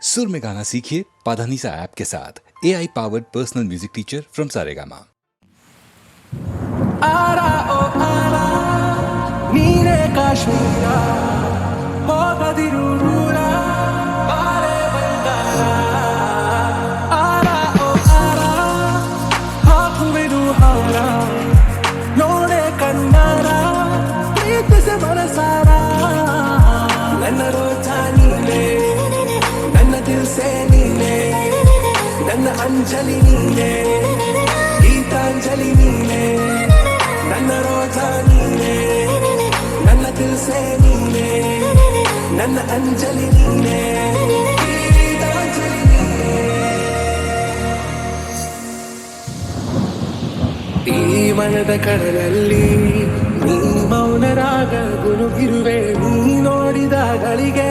सुर में गाना सीखिए पाधानीसा ऐप के साथ AI powered personal music teacher from Saregama. आरा ओ आरा ನೀನೇ ಕಾಶ್ಮೀರ ಹೋಗದಿರು ದೂರ ಬಾರೆ ಬಂಗಾರ ಆರಾ ಓ ಆರಾ ಹಾಕುವೆನು ಹಾರ ನೋಡೆ ಕಣ್ಣಾರ ಪ್ರೀತಿಸಿ ಮನಸಾರ ನನ್ನ ರೋಜಾ ನೀನೆ ನನ್ನ ದಿಲ್ಸೆ ನೀನೆ ನನ್ನ ಅಂಜಲಿ ನೀನೆ ಗೀತಾಂಜಲಿ ನೀನೆ ನನ್ನ ರೋಜಾ ನೀನೆ ನನ್ನ ದಿಲ್ಸೆ ನೀನೆ ನನ್ನ ಅಂಜಲಿ ನೀನೆ ಗೀತಾಂಜಲಿ ನೀನೆ ಈ ಮನದ ಕಡಲಲ್ಲಿ ನೀ ಮೌನರಾಗ ಗುನುಗಿರುವೆ ನೀ ನೋಡಿದ ಗಳಿಗೆ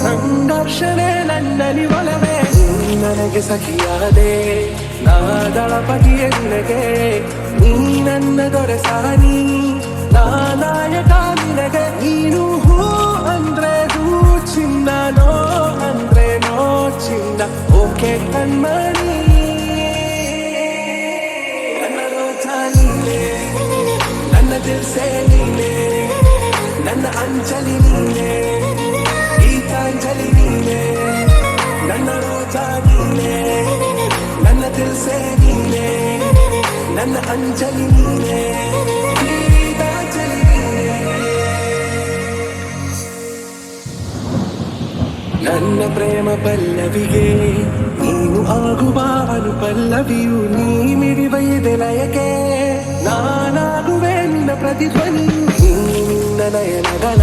ಸಂಘರ್ಷಣೆ ನನ್ನಲ್ಲಿ ಒಲವೇ ನೀ ನನಗೆ ಸಖಿಯಾದೆ ನಾದಳಪತಿಯ ನಿನಗೆ ನೀ ನನ್ನ ದೊರೆ ಸಾನಿ ನಾಯಕ ನಿನಗೆ ನೀನು ಹೂ ಅಂದ್ರೆ ಹೂ ಚಿನ್ನ ನೋ ಅಂದ್ರೆ ನೋ ಚಿನ್ನ ಓಕೆ ಕಣ್ಮಣಿ ನನ್ನ ರೋಜಾ ನೀನೆ ನನ್ನ ದಿಲ್ಸೆ ನೀನೆ ನನ್ನ ಅಂಜಲಿ ನೀನೆ ಗೀತಾಂಜಲಿ ನೀನೆ ನನ್ನ ರೋಜಾ ನೀನೆ ನನ್ನ ದಿಲ್ಸೆ ನೀನೆ ನನ್ನ ಅಂಜಲಿ ನೀನೆ ಗೀತಾಂಜಲಿ ನೀನೆ ನನ್ನ ಪ್ರೇಮ ಪಲ್ಲವಿಗೆ ನೀನು ಆಗುವ ಅನುಪಲ್ಲವಿಯು ನೀ ಮಿಡಿವ ಎದೆಲಯಕ್ಕೆ ನಾನಾಗುವೆ ನಿನ್ನ ಪ್ರತಿಧ್ವನಿ ನಿನ್ನ ನಯನಗಳ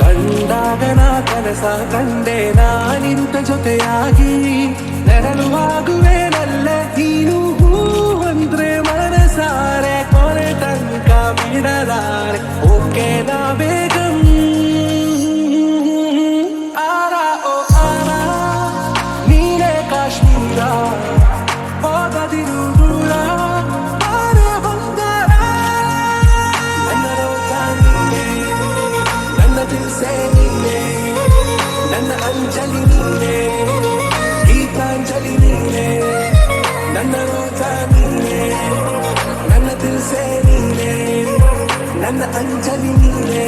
ಕಂಡಾಗ ನಾ ಕನಸ ಕಂಡೆ ನಾನಿರುತ್ತ ಜೊತೆಯಾಗಿ ನೆರಳುವಾಗುವೆ ನಲ್ಲ ನೀನು ಹೂ ಅಂದ್ರೆ ಮನಸಾರೆ ಕೊನೆ ತನಕ ಬಿಡಲಾರೆ ಓಕೆ ನಾ ಬೇಗಂ ಆರಾ ಓ ಆರಾ ನೀನೇ ಕಾಶ್ಮೀರ ಹೋಗದಿರು ದೂರ ಬಾರೆ ಬಂಗಾರ ನನ್ನ ರೋಜಾ ನೀನೆ ನನ್ನ ದಿಲ್ಸೆ ನೀನೆ ನನ್ನ ಅಂಜಲಿ ನೀನೆ ಗೀತಾಂಜಲಿ ನೀನೆ ನನ್ನ ರೋಜಾ ನೀನೆ ನನ್ನ ದಿಲ್ಸೆ ನೀನೆ ನನ್ನ ಅಂಜಲಿ ನೀನೆ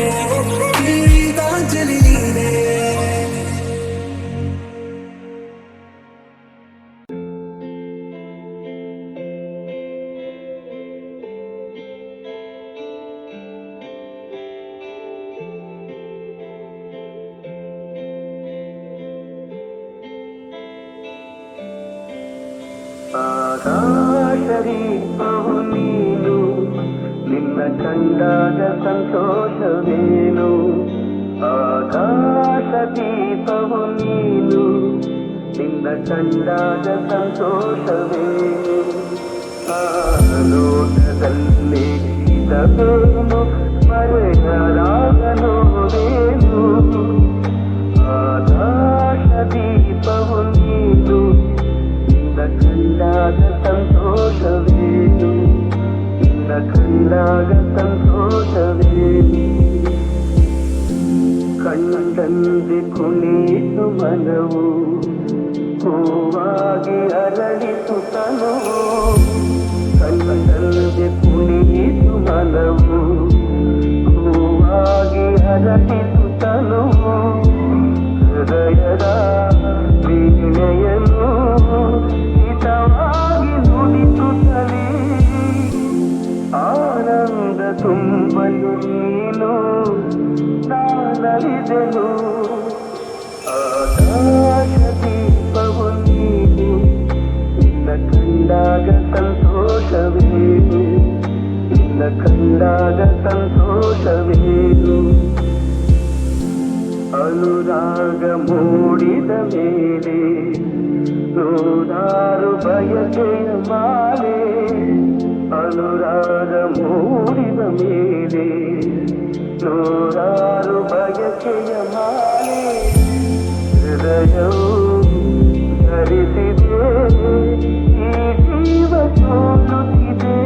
ಗೀತಾಂಜಲಿ ನೀನೆ ಆಕಾಶದೀಪವು ನೀನು ನಿನ್ನ ಕಂಡಾಗ ಸಂತೋಷವೇನು ಆಕಾಶದೀಪವು ನೀನು ನಿನ್ನ ಕಂಡಾಗ ಸಂತೋಷವೇನು ಆಲೋಕದಲ್ಲಿ ಇದವೇನು ಮರೆಯಲಾಗಲೋವೇನು ಆಕಾಶದೀಪವು ನೀನು ನಿನ್ನ ಕಂಡಾಗ ಸಂತೋಷವೇನು ನಿನ್ನ ಕಂಡಾಗ ಸಂತೋಷವೇನು ಕಣ್ಣಂದೆ ಕುಣಿತು ಮನವು ಹೂವಾಗಿ ಅರಳಿತು ತನುವು ಕಣ್ಣಂದೆ ಕುಣಿತು ಮನವು ಹೂವಾಗಿ ಅರಳಿತು ತನುವು ಹೃದಯದ ವೀಣೆಯನ್ನು ಹಿತವಾಗಿ ನುಡಿಸುತ್ತಲೇ ಆನಂದ ತುಂಬಲು ನೀನು ನಾನರಿದೆನು ಆಕಾಶದೀಪವು ನೀನು ನಿನ್ನ ಕಂಡಾಗ ಸಂತೋಷವೇನು ನಿನ್ನ ಕಂಡಾಗ ಸಂತೋಷವೇನು ಅನುರಾಗ ಮೂಡಿದ ಮೇಲೆ ನೂರಾರು ಬಯಕೆಯ ಮಾಲೆ ಅನುರಾಗ ಮೂಡಿದ ಮೇಲೆ ನೂರಾರು ಬಯಕೆಯ ಮಾಲೆ ಹೃದಯವು ಧರಿಸಿದೆ ಈ ಜೀವ ಸೋಲುತ್ತಿದೆ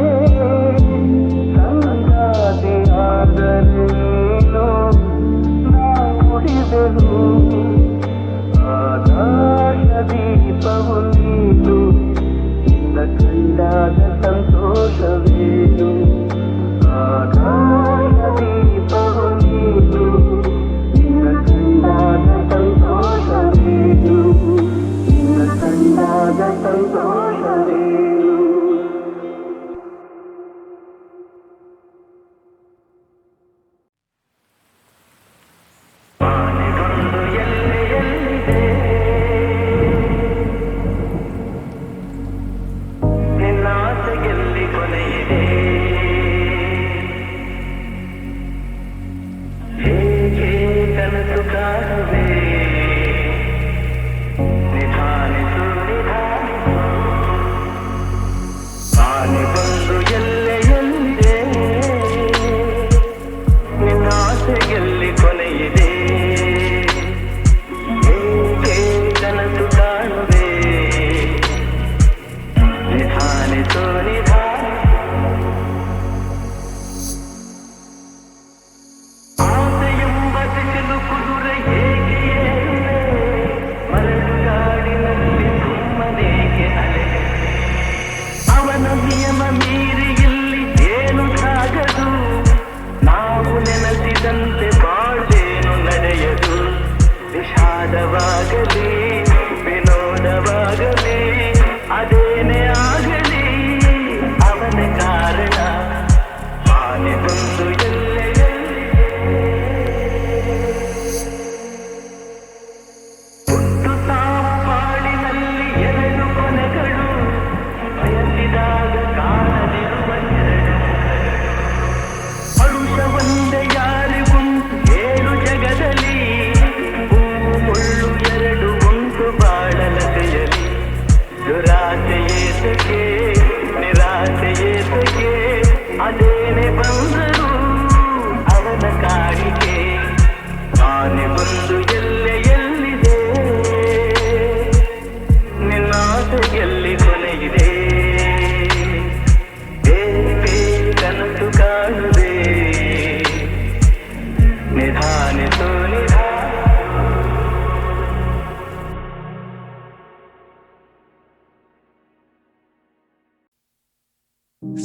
ಸಂಗಾತಿ ಆದರೆ ನೀನು ನಾ ಉಳಿದೆನು ಆಗ ದೀಪವು ನೀನು ನಿನ್ನ ಕಂಡಾಗ ಸಂತೋಷವೇನು ಆಕಾಶ ದೀಪವು ನೀನು ನಿನ್ನ ಕಂಡಾಗ ಸಂತೋಷವೇನು ನಿನ್ನ ಕಂಡಾಗ ಸಂತೋಷವೇನು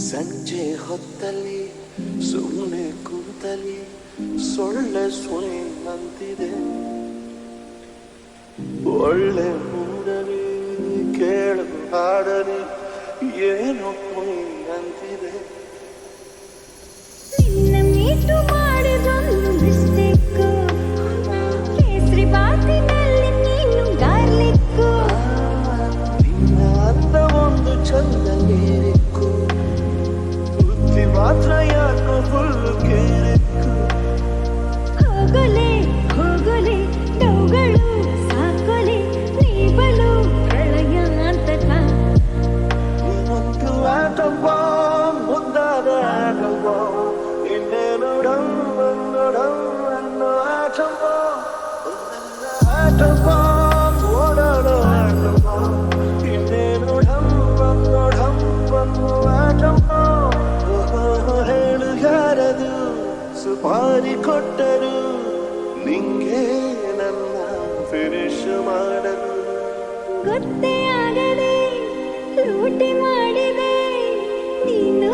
ಸಂಜೆ ಹೊತ್ತಲ್ಲಿ ಸುಮ್ಮನೆ ಕೂತಲಿ ಸೊಳ್ಳೆ ಸುಳಿ ನಂತಿದೆ ಒಳ್ಳೆ ಮೂಡಲಿ ಕೇಳು ಹಾಡಲಿ ಏನೋ ಕುಣಿ ಅಂತಿದೆ ಮೀಟು ಮಾಡಿದೊಂದು ಮಿಸ್ಟೇಕು ಕೇಸರಿ ಬಾತಿನಲ್ಲಿ ನೀನು ಗಾರ್ಲಿಕ್ಕು ನಿನ್ನ ಅಂದ ಒಂದು ಚಂದ ನೀರಿಕ್ಕು ಬುದ್ಧಿ ಮಾತ್ರ ಯಾಕೋ ಫುಲ್ಲು ಕೇರಿಕ್ಕು ಹೋಗಲೆ ಹೋಗಲೆ ಡೌಗಳು ಸಾಕೊಲೆ ನೀ ಬಲು ಪ್ರಳಯ ಅಂತಕ ಒಂದು ಆಟವ ಮುದ್ದಾದ ಆಟವ ಇನ್ನೇನು ಡಂಬನ್ನೋ ಆಟವ ಆಟವ ಓಡಾಡೋ ಆಟವ ಇನ್ನೇನು ಡಂಬನ್ನೋ ಆಟವ ಹೇಳು ಯಾರದು ಸುಪಾರಿ ಕೊಟ್ಟರು ನಿಂಗೆ ನನ್ನ ಫಿನಿಶ್ ಮಾಡಲು ಗೊತ್ತೇ ಆಗದೆ ಲೂಟಿ ಮಾಡಿದೆ ನೀನು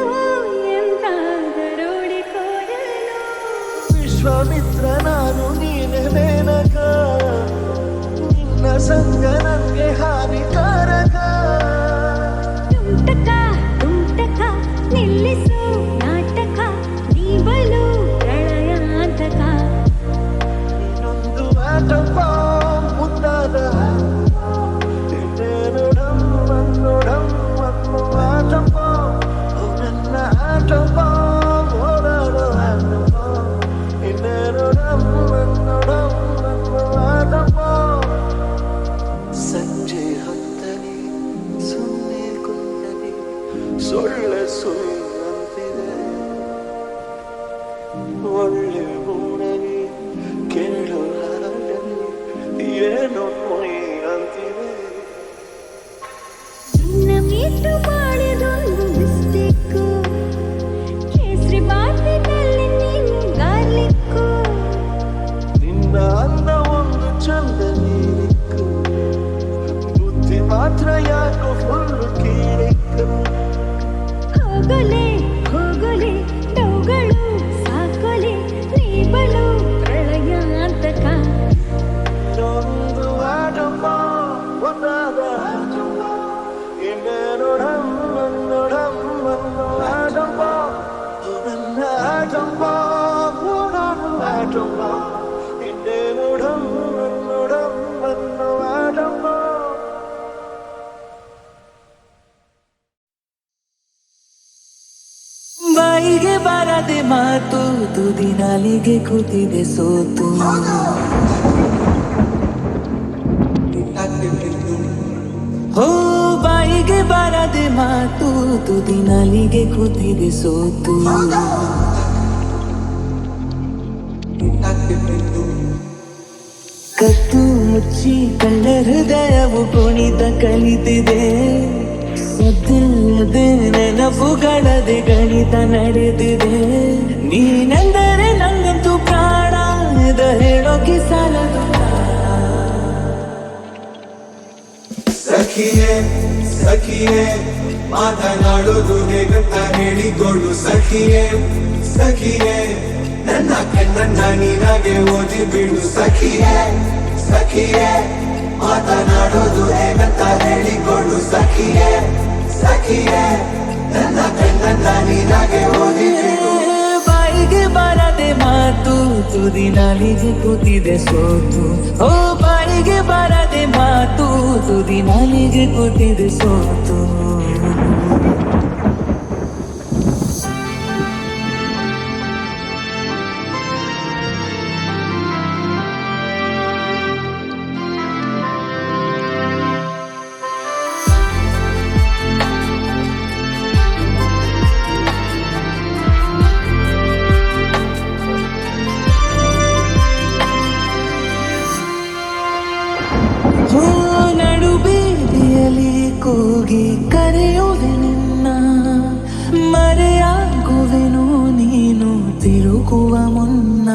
ಎಂದಾದರೋಡಿಕೋರಲು ವಿಶ್ವಾಮಿತ್ರ ನಾನು ನೀನೆ ಮೇನಕ ನಿನ್ನ ಸಂಗ ನನಗೆ ಹಾನಿಕಾರಕ ತುಂಟಕ ನಿಲ್ಲಿಸು ನಾಟಕ ನೀ ಬಲು ಪ್ರಳಯಾಂತಕ ಇನ್ನೊಂದು ಆಟಪ್ಪ ಮುದ್ದಾದ ಇನ್ನೇನು ಡಮ್ಮನ್ನು ಆಟಪ್ಪ ನನ್ನ ಆಟಪ್ಪ ಓಡಾಡೋ ಆಟಪ್ಪ ಇನ್ನೇನು ಡಮ್ಮನ್ನು ಆಟಪ್ಪ ಸಂಜೆ ಹೊತ್ತಲಿ ಮಾತ್ರ ಯಾಕೋ ಫುಲ್ ಕಿರಿಕರು. ಹೋಗಲೆ ಹೋಗಲೆ ಡೌಗಳು ಸಾಕೊಲೆ ನೀ ಬಲು ಪ್ರಳಯಾಂತಕ. ಒಂದು ಆಟಪ್ಪ ಒಂದಾದ ಆಟಪ್ಪ ಇನ್ನೇನು ಡಮ್ಮನ್ನು ಆಟಪ್ಪ ನನ್ನ ಆಟಪ್ಪ ನಾನು ಆಟಪ್ಪ ಇನ್ನೇನು ಡಮ್ಮನ್ನು ಆಟಪ್ಪ. ಬಾಯಿಗೆ ಬಾರದೆ ಮಾತು ತುದಿ ನಾಲಿಗೆ ಕೂತಿದೆ ಸೋತು. ಹೋ ಬಾಯಿಗೆ ಬಾರದೆ ಮಾತು ತುದಿ ನಾಲಿಗೆ ಕೂತಿದೆ ಸೋತು. ಕತ್ತು ಮುಚ್ಚಿ ಕಳ್ಳ ಹೃದಯವು ಕುಣಿತ ಕಲಿತಿದೆ. ಸದ್ದಿಲ್ಲದೆ ನೆನಪುಗಳದೆ ಗಣಿತ ನಡೆದಿದೆ. ನೀನೆಂದರೆ ನಂಗಂತೂ ಪ್ರಾಣ ಇದ ಹೇಳೋಕೆ ಸಾಲದು. ಸಖಿಯೇ ಸಖಿಯೇ ಮಾತನಾಡೋದು ಹೇಗಂತ ಹೇಳಿಕೊಡು. ಸಖಿಯೇ ಸಖಿಯೇ ನನ್ನ ಕಣ್ಣನ್ನ ನೀನಾಗೆ ಓದಿ ಬಿಡು. ಸಖಿಯೇ ಸಖಿಯೇ ಮಾತನಾಡೋದು ಹೇಗಂತ ಹೇಳಿಕೊಡು. ಸಖಿಯೇ ಸಖಿಯೇ ನನ್ನ ಕಣ್ಣನ್ನ ನೀನಾಗೆ ಓದಿ ಬಿಡು. ಬಾಯಿಗೆ ಬಾರದೆ ಮಾತು ತುದಿ ನಾಲಿಗೆ ಕೂತಿದೆ ಸೋತು. ಓ ಬಾಯಿಗೆ ಬಾರದೆ ಮಾತು ತುದಿ ನಾಲಿಗೆ ಕೂತಿದೆ ಸೋತು. ಹೋ ನಡುಬೀದಿಯಲ್ಲಿ ಕೂಗಿ ಕರೆಯುವೆ ನಿನ್ನ. ಮರೆಯಾಗುವೆನು ನೀನು ತಿರುಗುವ ಮುನ್ನ.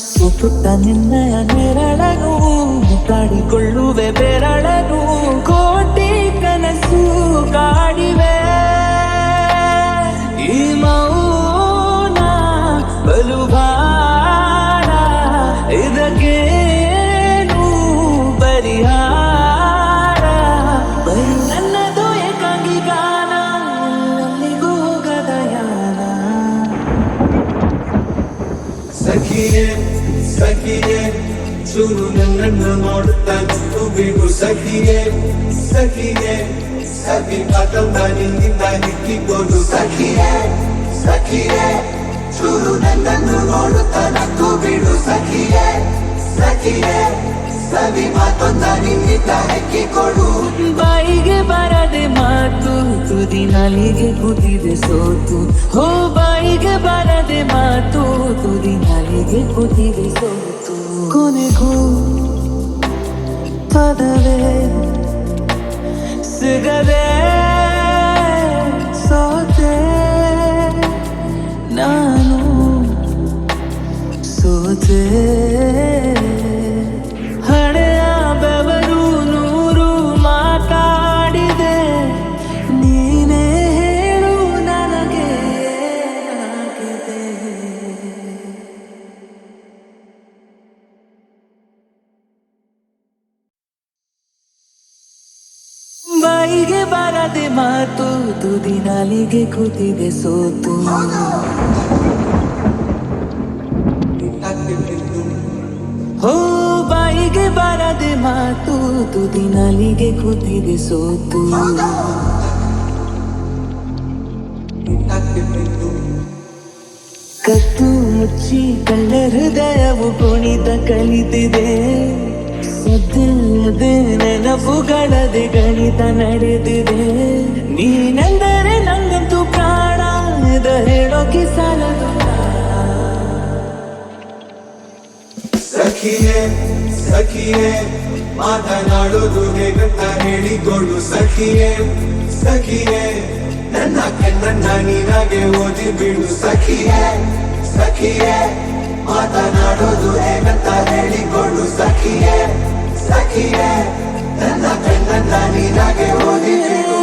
ಸುತ್ತುತ್ತ ನಿನ್ನಯ ನೆರಳನು ಕಾಡಿಕೊಳ್ಳುವೆ ಬೆರಳನು. ಕೋಟಿ ಕನಸು ಕಾಡಿವೆ ಈ ಮೌನ ಬಲು ಭಾರ. ಇದಕ್ಕೇನು ಪರಿಹಾರ? ಬರೀ ನನ್ನದು ಏಕಾಂಗಿ ಗಾನ ಎಲ್ಲಿಗೂ ಹೋಗದ ಯಾನ. ಸಖಿಯೇ ಸಖಿಯೇ ಚೂರು ನನ್ನನ್ನು ನೋಡುತ್ತಾ ನಿಂತು ಬಿಡು. ಸಖಿಯೇ ಸಖಿಯೇ ಸಖಿ ಮಾತನ್ನ ನಿನ್ನಿಂದ ನಿಕ್ಕಿಕೊಂಡು. ಸಖಿಯೇ ಸಖಿಯೇ ಚೂರು ನನ್ನನ್ನು ನೋಡುತ್ತಾ ನಿಂತು ಬಿಡು. ಸಖಿಯೇ ಸಖಿಯೇ ಸವಿ ಮಾತನ್ನ ನಿನ್ನಿಂದ ಹೆಕ್ಕಿಕೊಡು. ಬಾಯಿಗೆ ಬಾರದೆ ಮಾತು ತುದಿ ನಾಲಿಗೆ ಕೂತಿದೆ ಸೋತು. ಹೋ ಬಾಯಿಗೆ ಬಾರದೆ ಮಾತು ತುದಿ ನಾಲಿಗೆ ಕೂತಿದೆ ಸೋತು. ಕೊನೆಗೂ ಪದವೇ ಸಿಗದೆ ಸೋತೆ ನಾನು ಸೋತೆ. ಹಣೆಯ ಬೆವರು ನೂರು ಮಾತಾಡಿದೆ. ನೀನೇ ಹೇಳು ನನಗೆ ಏನಾಗಿದೆ. ಬಾಯಿಗೆ ಬಾರದೆ ಮಾತು ತುದಿ ನಾಲಿಗೆ ಕೂತಿದೆ ಸೋತು. ಹೋ ಬಾಯಿಗೆ ಬಾರದೆ ಮಾತು ತುದಿ ನಾಲಿಗೆ ಕೂತಿದೆ ಸೋತು. ಕತ್ತು ಮುಚ್ಚಿ ಕಳ್ಳ ಹೃದಯವು ಕುಣಿತ ಕಲಿತಿದೆ. ಸದ್ದಿಲ್ಲದೆ ನೆನಪುಗಳದೆ ಗಣಿತ ನಡೆದಿದೆ. ನೀನೆಂದರೆ ನಂಗಂತೂ ಪ್ರಾಣ ಇದ ಹೇಳೋಕೆ ಸಾಲದು. ಸಖಿಯೇ ಸಖಿಯೇ ಮಾತನಾಡೋದು ಹೇಗಂತ ಹೇಳಿಕೊಡು. ಸಖಿಯೇ ಸಖಿಯೇ ನನ್ನ ಕಣ್ಣನ್ನ ನೀನಾಗೆ ಓದಿ ಬಿಡು. ಸಖಿಯೇ ಸಖಿಯೇ ಮಾತನಾಡೋದು ಹೇಗಂತ ಹೇಳಿಕೊಡು. ಸಖಿಯೇ ಸಖಿಯೇ ನನ್ನ ಕಣ್ಣನ್ನ ಹೇಗಂತ ನೀನಾಗೆ ಓದಿ ಬಿಡು.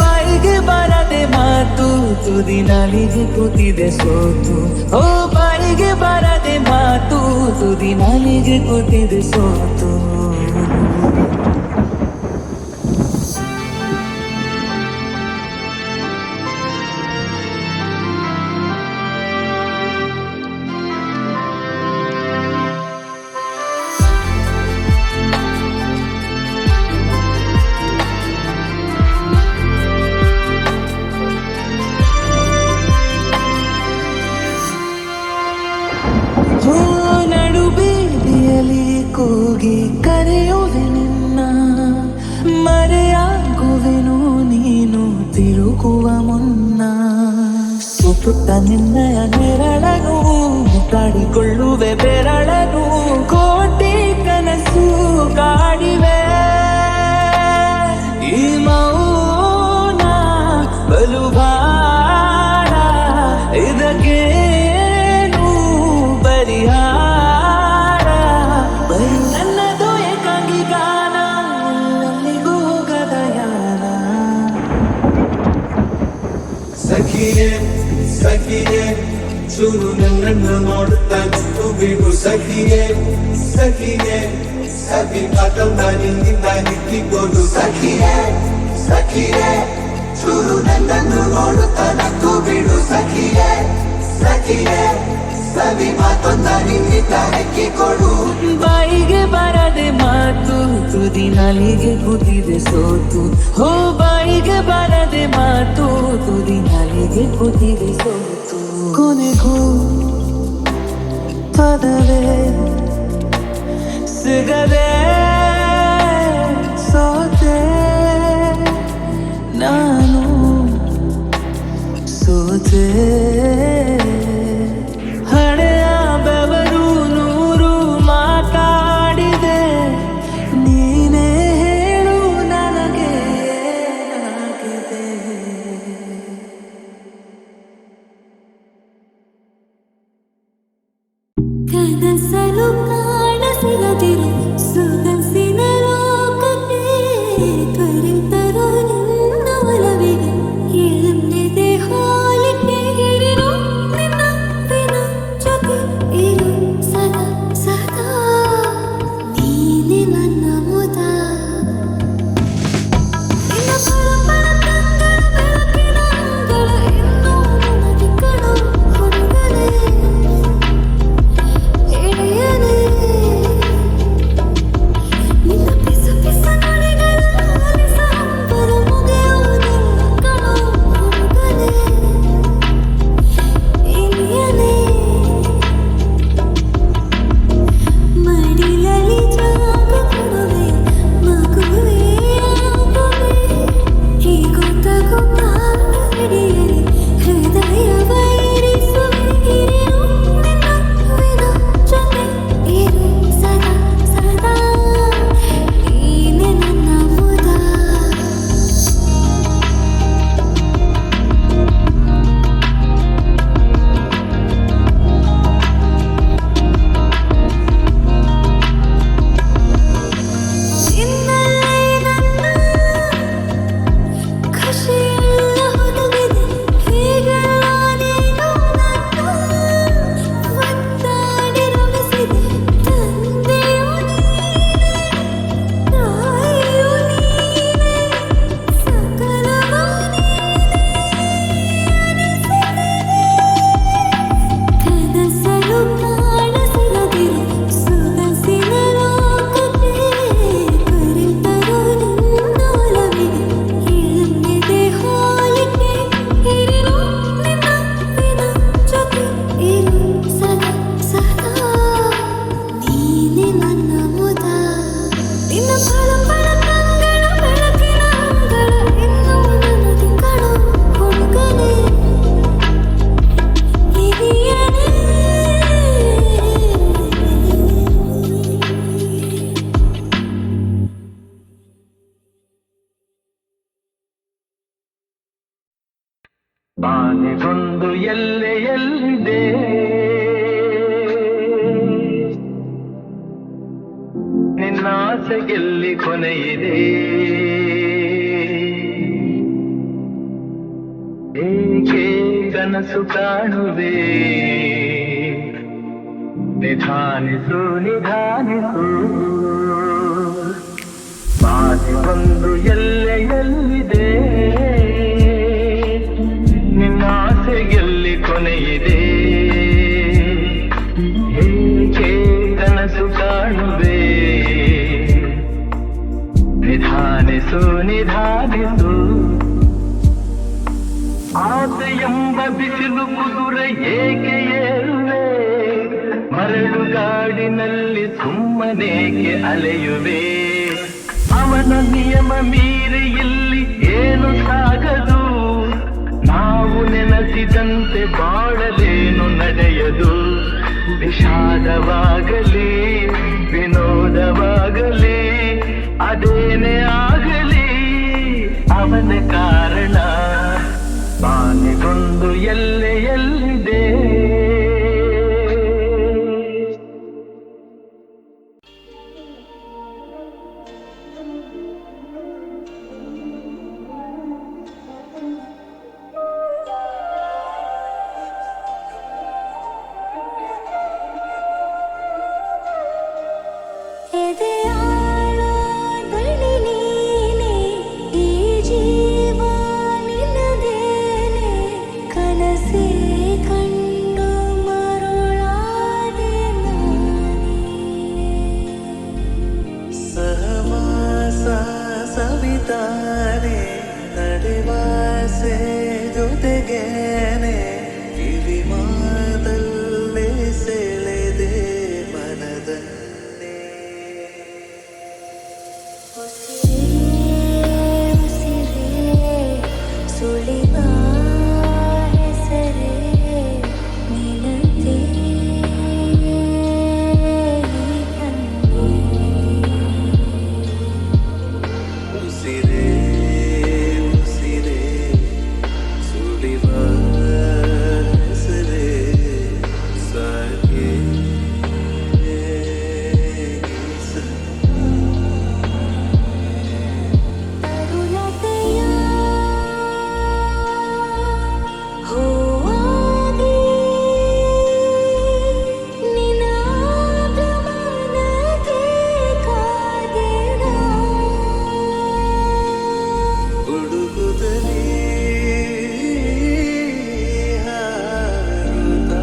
ಬಾಯಿಗೆ ಬರದೆ ಮಾತು ತುದಿ ನಾಲಿಗೆ ಕೂತಿದೆ ಸೋತು. ಓ ಬಾಯಿಗೆ ಬರದೆ ಮಾತು ತುದಿ ನಾಲಿಗೆ ಕೂತಿದೆ ಸೋತು. ನಡು ಬೀದಿಯಲ್ಲಿ ಕೂಗಿ ಕರೆಯುವೆ ನಿನ್ನ, ಮರೆಯಾಗುವೆನು ನೀನು ತಿರುಗುವ ಮುನ್ನ. ಸುತ್ತುತ್ತ ನಿನ್ನಯ ನೆರಳನು ಕಾಡಿಕೊಳ್ಳುವೆ ಬೆರಳನು, ಕೋಟಿ ಕನಸು ಕಾಡಿವೆ. ಈ ಮೌನ ಬಲುಬಾರ ಇದಕ್ಕೆ ಪರಿಹಾರ. ಬರೀ ನನ್ನದು ಏಕಾಂಗಿ ಗಾನ, ಅಲ್ಲಿಗೂ ಹೋಗದ ಯಾನ. ಸಖಿಯೇ ಸಖಿಯೇ ಚೂರು ನನ್ನನ್ನು ನೋಡುತ್ತಾ ಬಿಟ್ಟು ಬಿಡು. ಸಖಿಯೇ ಸಖಿಯೇ ಸಖಿ ಮಾತನ್ನ ನಿನ್ನಿಂದ ನಿಕ್ಕಿಕೊಂಡು. ಸಖಿಯೇ ಸಖಿಯೇ ಚೂರು ನನ್ನನ್ನು ನೋಡುತ್ತಾ ನಕ್ಕು ಬಿಡು. ಸಖಿಯೇ ಸಖಿಯೇ ಸವಿ ಮಾತನ್ನ ನಿನ್ನಿಂದ ನೆಕ್ಕಿಕೊಡು. ಬಾಯಿಗೆ ಬರದೆ ಮಾತು ತುದಿ ನಾಲಿಗೆ ಕೂತಿದೆ ಸೋತು. ಹೋ ಬಾಯಿಗೆ ಬರದೆ ಮಾತು ತುದಿ ನಾಲಿಗೆ ಕೂತಿದೆ ಸೋತು. ಕೊನೆಗೂ ಪದವೇ ಸಿಗದೆ ಸೋತೆ ನಾನು ಸೋತೆ. ಹಳೆಯ ಬೆವರು ನೂರು ಮಾತಾಡಿದೆ, ನೀನೇ ಹೇಳು ನನಗೆ ಏನಾಗಿದೆ. ಕನಸಲು ಕಾಣಸಿಗದಿರು ಸೊಗಸಿನ ಲೋಕಕ್ಕೆ ಕರೆತರೋ ನಿನ್ನ ಒಲವಿಗೆ ಎಲ್ಲಿದೆ ಹಾಲಿಗೆ ಹಿರಿರು ನಿನ್ನ ದಿನ ಜೊತೆ ಇರು ಸದಾ ಸದಾ ನೀನೆ ನನ್ನ ಮುದ. ನಿನ್ನ ಪರಪರ ಕಂಗಳ ಬೆಳಕಿನ ಅಂಗಳ ಇನ್ನೂ ನನಗೆ ಕಣೋ ಹುಡುಗನೇ ಎಳೆಯನೇ. ನಿನ್ನ ಪಿಸ ಪಿಸ ನುಡಿಗಳ ಆಲಿಸ ಹಂಬಲ ಮುಗಿಯುವುದಿಲ್ಲ ಕಣೋ ಹುಡುಗನೇ ಎಳೆಯನೇ. ಮಡಿಲಲ್ಲಿ ಜಾಗ ಕೊಡುವೆ ಮಗುವೇ ಆಗುವೆ, ಹೀಗೊತ್ತಗೂ ಕಾಲ ಹಿಡಿಯಲಿ ಹೃದಯ ವೈರಿಸುವೆ. ಹಿರಿಯು ನಿನ್ನ ವಿನ ಜೊತೆ ಇರು ಸದಾ ಸದಾ ನೀನೆ ನನ್ನ ಮುದ. ನಿನ್ನಲ್ಲೇ ನನ್ನ ಖುಷಿಯೆಲ್ಲ ಹುದುಗಿದೆ, ಹೀಗೆಲ್ಲ ನೀನು ನನ್ನ ಒತ್ತಾಡಿ ರಮಿಸಿದೆ. ತಂದೆಯು ನೀನೆ, ತಾಯಿಯು ನೀನೆ, ಸಕಲವೂ ಕನಸಲು ಕಾಣಸಿಗದಿರು ಸೊಗಸಿನ ಲೋಕಕ್ಕೆ ಕರೆತರೋ ನಿನ್ನ ಒಲವಿಗೆ ಎಲ್ಲಿದೆ ಹಾಲಿಗೆ ಹಿರಿರು ನಿನ್ನ ದಿನ ಜೊತೆ ಇರು ಸದಾ ಸದಾ ನೀನೆ ನನ್ನ ಮುದ. ನಿನ್ನ ಪಳಪಳ ಕಂಗಳ ಬೆಳಕಿನ ಅಂಗಳ ಇನ್ನೂ ನನಗೆ ಕಣೋ ಹುಡುಗನೇ ಹಿರಿಯನೇ. ಆನೆಗೊಂದು ಎಲ್ಲೆಯಲ್ಲಿದೆ, ನಿನ್ನಾಸೆಗೆಲ್ಲಿ ಕೊನೆಯಿದೆ. ಕನಸು ಕಾಣುವೆ ನಿಧಾನಿಸು ನಿಧಾನಿಸು ಬಾಗಿ ಒಂದು ಎಲ್ಲೆಯಲ್ಲಿದೆ ನಿನ್ನ ಆಸೆಯಲ್ಲಿ ಕೊನೆಯಿದೆ ಹೇಗೆ ಕನಸು ಕಾಣುವೆ ನಿಧಾನಿಸು ನಿಧಾನಿಸು ಆಸೆ ಎಂಬ ಬಿಸಿಲು ಕುದುರೆ ಏಕೆ ಏರುವೆ ಮರಳುಗಾಡಿನಲ್ಲಿ ಸುಮ್ಮನೇಕೆ ಅಲೆಯುವೆ ಅವನ ನಿಯಮ ಮೀರಿ ಇಲ್ಲಿ ಏನು ಸಾಗದು ನಾವು ನೆನಸಿದಂತೆ ಬಾಳಲೇನು ನಡೆಯದು ವಿಷಾದವಾಗಲಿ ವಿನೋದವಾಗಲಿ ಅದೇನೇ ಆಗಲಿ ಅವನ ಕಾರಣ ಬಾನಿಗೊಂದು ಎಲ್ಲೆಯಲ್ಲಿದೆ ಎದೆಯಾಳದಲ್ಲಿ ನೀನೆ ಈ ಜೀವ ನಿನ್ನದೇನೆ ಕನಸೇ ಕಂಡು ಮರುಳಾದೆ ನಾನೇ ಸಹವಾಸ ಸವಿತಾನೆ ನಡೆವಾಸೆ ಜೊತೆಗೇನೆ ಕಿವಿ ಮಾತಲ್ಲೇ ಸೆಳೆದೆ ಮನದನ್ನೇ ಉಸಿರೇ ಸುಳಿವ ಹೆಸರೇ ನಿನದೇ ಉಸಿರೇ ಉಸಿರೇ ಸುಳಿವ ಹೆಸರೇ ಸಾಕೆ ತರುಣತೆಯ ಹೂವಾಗಿ ನಿನ್ನ ಆಗಮನಕ್ಕೆ ಕಾದೆನ ಹುಡುಗುತ್ತಲೇ ಹಾರುತ್ತಾ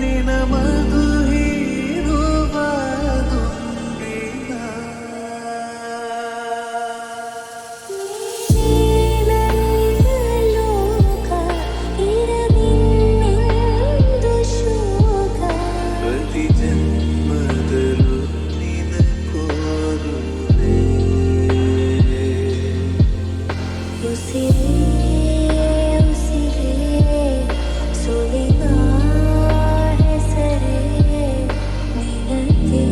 ನಿನ ಮಧು ಹೀರುವ ದುಂಬಿನ ಲೋಕ ಇರದಿನ್ನೆಂದು ಶೋಕ ಪ್ರತಿ ಜನ್ಮದಲ್ಲೂ ನಿನ ಕೋರುವೆ ಉಸಿರೇ ಉಸಿರೇ ಸುಳಿವ ಹೆಸರೇ ನಿನದೇ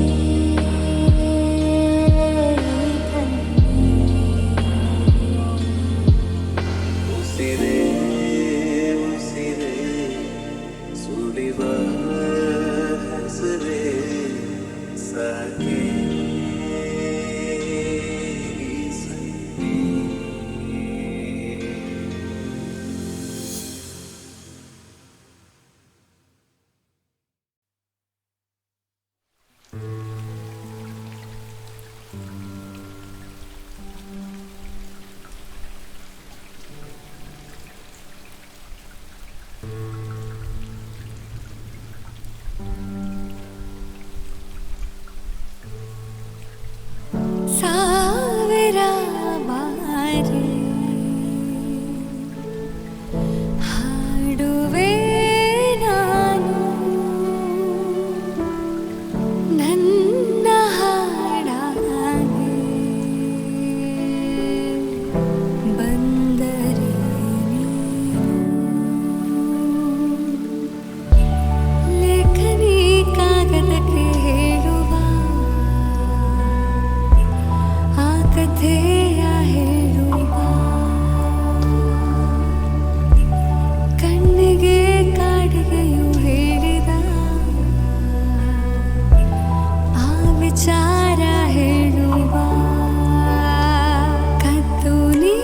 ಉಸಿರೇ ಉಸಿರೇ ಸುಳಿವ ಹೆಸರೇ ಸಾಕೆ ಸಾವಿರ ಬಾರಿ ಹಾಡುವೆ ನಾನು ನನ್ನ ಹಾಡಾಗಿ ಬಂದರೆ ಲೇಖನಿ ಕಾಗದಕ್ಕೆ ಹೇಳುವ ಆ ಕಥೆಯ ಹೇಳುವ ಕಣ್ಣಿಗೆ ಕಾಡಿಗೆಯು ಹೇಳಿದ ಆ ವಿಚಾರ ಹೇಳುವ ಕದ್ದು ನೀ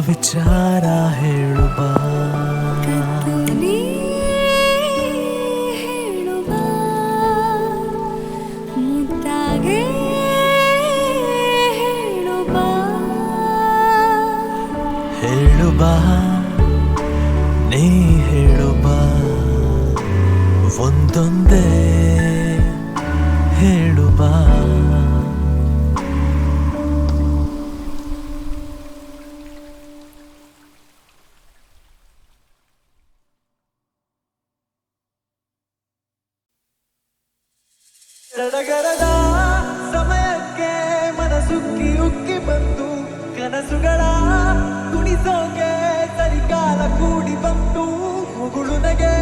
ವಿಚಾರ ಹೇಳು ಬಾ ನೀ ಹೇಳು ಬಾ ಮುದ್ದಾಗೆ ಹೇಳು ಬಾ ಹೇಳು ಬಾ ನೀ ಹೇಳು ಬಾ ಒಂದೊಂದೇ ಹೇಳು ಬಾ ಸಡಗರದ ಸಮಯಕ್ಕೆ ಮನಸುಕ್ಕಿ ಉಕ್ಕಿ ಬಂತು ಕನಸುಗಳ ಕುಣಿಸೋಕೆ ಸರಿಕಾಲ ಕೂಡಿ ಬಂತು ಮುಗುಳು ನಗೆ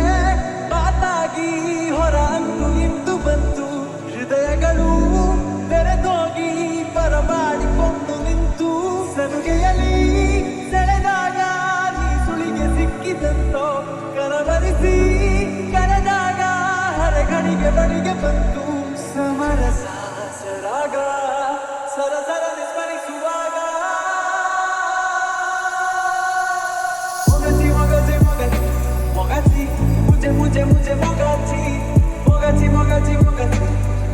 ಮಾತಾಗಿ ಹೊರ ಅಂತು ಇಂದು ಬಂತು ಹೃದಯಗಳು ತೆರೆದೋಗಿ ಬರಮಾಡಿಕೊಂಡು ನಿಂತು ಸನುಗೆಯಲ್ಲಿ ಸೆಳೆದಾಗ ನೀ ಸುಳಿಗೆ ಸಿಕ್ಕಿದಂತೋ ಕನವರಿಸಿ ಕರೆದಾಗ ಹರಗಣಿಗೆ ಬಳಿಗೆ ಬಂತು ಸಮರಸ ಸರಾಗ ಸರಸರ ಸ್ಮರಿಸುವಾಗ ಮೊಗಚಿ ಮೊಗಚಿ ಮೊಗಚಿ ಮೊಗಚಿ ಮುಜೆ ಮುಜೆ ಮುಜೆ ಮೊಗಚಿ ಮೊಗಚಿ ಮೊಗಚಿ ಮೊಗಚಿ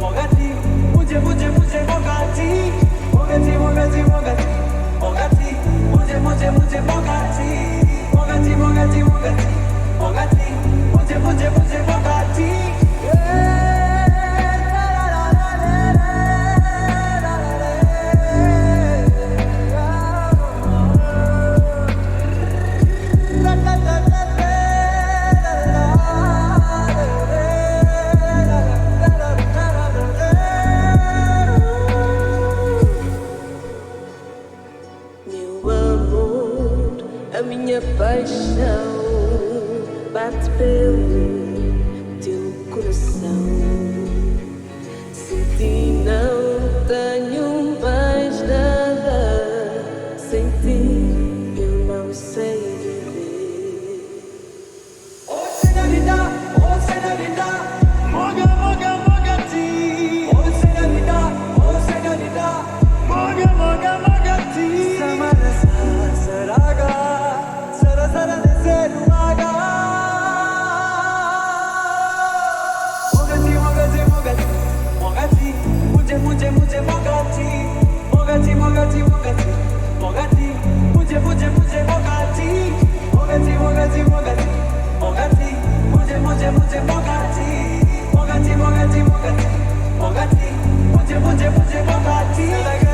ಮೊಗಚಿ ಮುಜೆ ಮುಜೆ ಮುಜೆ ಮೊಗಚಿ ಮೊಗಚಿ ಮೊಗಚಿ ಮೊಗಚಿ ಮೊಗಚಿ ಮುಜೆ ಮುಜೆ ಮುಜೆ ಮೊಗಚಿ ಮೊಗಚಿ ಮೊಗಚಿ ಮೊಗಚಿ ಮೊಗಚಿ ಮುಜೆ ಮುಜೆ ಮುಜೆ ಮೊಗಚಿ A minha paixão bate pelo teu coração. Sem ti não tenho mais nada. Sem ti eu não sei viver. Oh señorita, moga moga mogati. Oh señorita, moga moga mogati. Samarasa saraga. मुझे मुझे मोगाची मोगाची मोगाची मोगाची मोगाची मुझे मुझे मुझे मोगाची मोगाची मोगाची मोगाची मोगाची मुझे मुझे मुझे मोगाची मोगाची मोगाची मोगाची मोगाची मुझे मुझे मुझे मोगाची